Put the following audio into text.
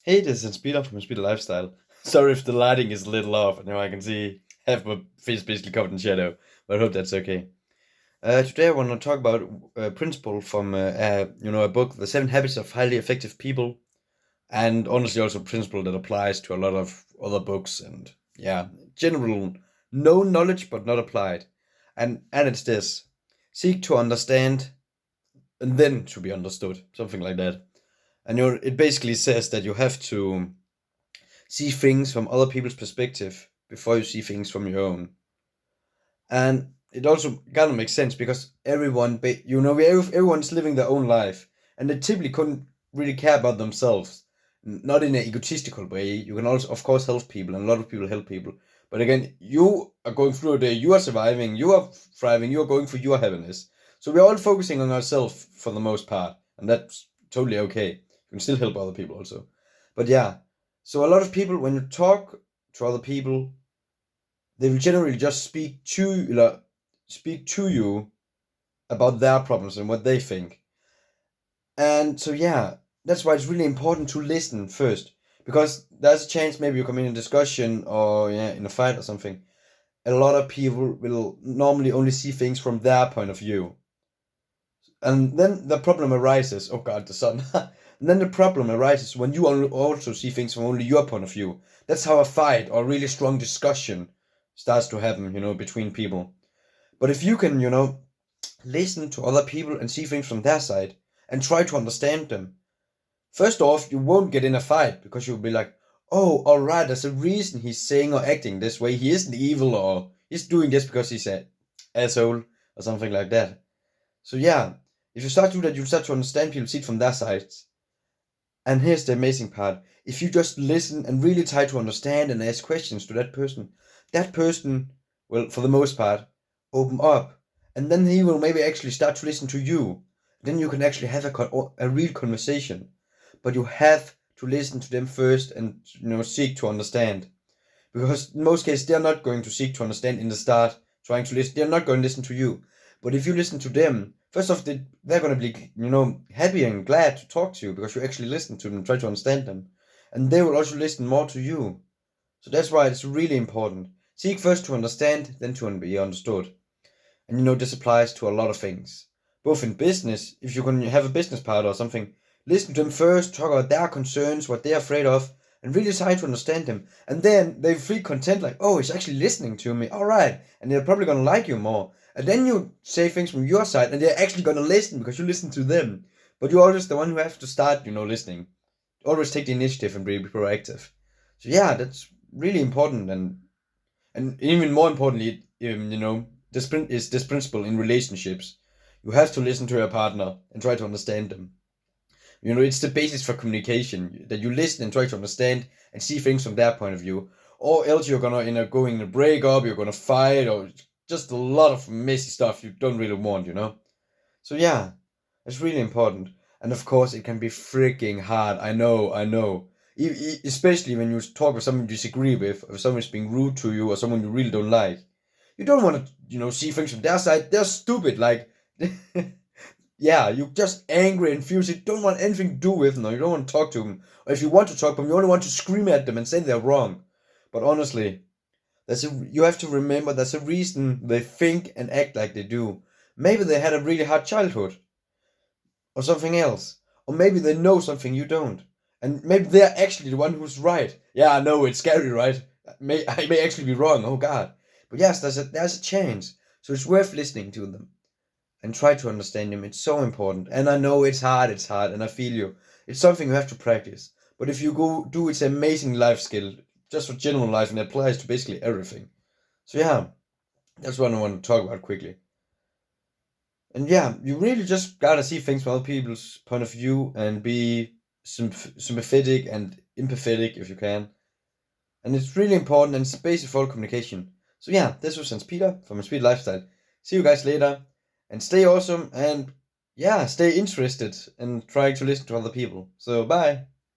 Hey, this is Hans-Peder from Hans-Peder Lifestyle. Sorry if the lighting is a little off. Now I can see half my face basically covered in shadow, but I hope that's okay. Today I want to talk about a principle from a book, The Seven Habits of Highly Effective People, and honestly also a principle that applies to a lot of other books and general known knowledge but not applied. And it's this: seek to understand and then to be understood, something like that. And it basically says that you have to see things from other people's perspective before you see things from your own. And it also kind of makes sense because everyone's living their own life, and they typically couldn't really care about themselves. Not in an egotistical way. You can also, of course, help people, and a lot of people help people. But again, you are going through a day, you are surviving, you are thriving, you are going for your happiness. So we're all focusing on ourselves for the most part, and that's totally okay. You can still help other people also. But yeah, so a lot of people, when you talk to other people, they will generally just speak to you about their problems and what they think. And so yeah, that's why it's really important to listen first, because there's a chance maybe you come in a discussion or in a fight or something. A lot of people will normally only see things from their point of view, and then the problem arises. Oh God, the sun. And then the problem arises when you also see things from only your point of view. That's how a fight or really strong discussion starts to happen, between people. But if you can, listen to other people and see things from their side and try to understand them, first off, you won't get in a fight because you'll be like, oh, all right, there's a reason he's saying or acting this way. He isn't evil or he's doing this because he's an asshole or something like that. So yeah, if you start to do that, you'll start to understand people, see it from their sides. And here's the amazing part. If you just listen and really try to understand and ask questions to that person will, for the most part, open up. And then he will maybe actually start to listen to you. Then you can actually have a real conversation. But you have to listen to them first and seek to understand. Because in most cases, they're not going to seek to understand in the start, trying to listen. They're not going to listen to you. But if you listen to them, first off, they're going to be, happy and glad to talk to you because you actually listen to them, try to understand them. And they will also listen more to you. So that's why it's really important. Seek first to understand, then to be understood. And this applies to a lot of things. Both in business, if you can have a business partner or something, listen to them first, talk about their concerns, what they're afraid of, and really try to understand them. And then they feel content, like, oh, he's actually listening to me. All right. And they're probably going to like you more. And then you say things from your side, and they're actually going to listen because you listen to them. But you're always the one who has to start, listening. Always take the initiative and be proactive. So yeah, that's really important, and even more importantly, this principle in relationships. You have to listen to your partner and try to understand them. It's the basis for communication that you listen and try to understand and see things from their point of view. Or else you're gonna go in a breakup, you're gonna fight, or just a lot of messy stuff you don't really want. So yeah, it's really important. And of course, it can be freaking hard. I know. Especially when you talk with someone you disagree with, or someone is being rude to you, or someone you really don't like. You don't want to, see things from their side. They're stupid. Like, yeah, you're just angry and furious. You don't want anything to do with them. Or you don't want to talk to them. Or if you want to talk to them, you only want to scream at them and say they're wrong. But honestly, you have to remember there's a reason they think and act like they do. Maybe they had a really hard childhood or something else. Or maybe they know something you don't. And maybe they're actually the one who's right. Yeah, I know, it's scary, right? I may actually be wrong, oh God. But yes, there's a chance. So it's worth listening to them and try to understand them. It's so important. And I know it's hard, and I feel you. It's something you have to practice. But if you go do it's an amazing life skill, just for general life, and it applies to basically everything. So yeah, that's what I want to talk about quickly. And yeah, you really just gotta see things from other people's point of view and be sympathetic and empathetic if you can. And it's really important and it's basic for all communication. So yeah, this was Hans-Peder from Speed Lifestyle. See you guys later and stay awesome and yeah, stay interested and try to listen to other people. So bye.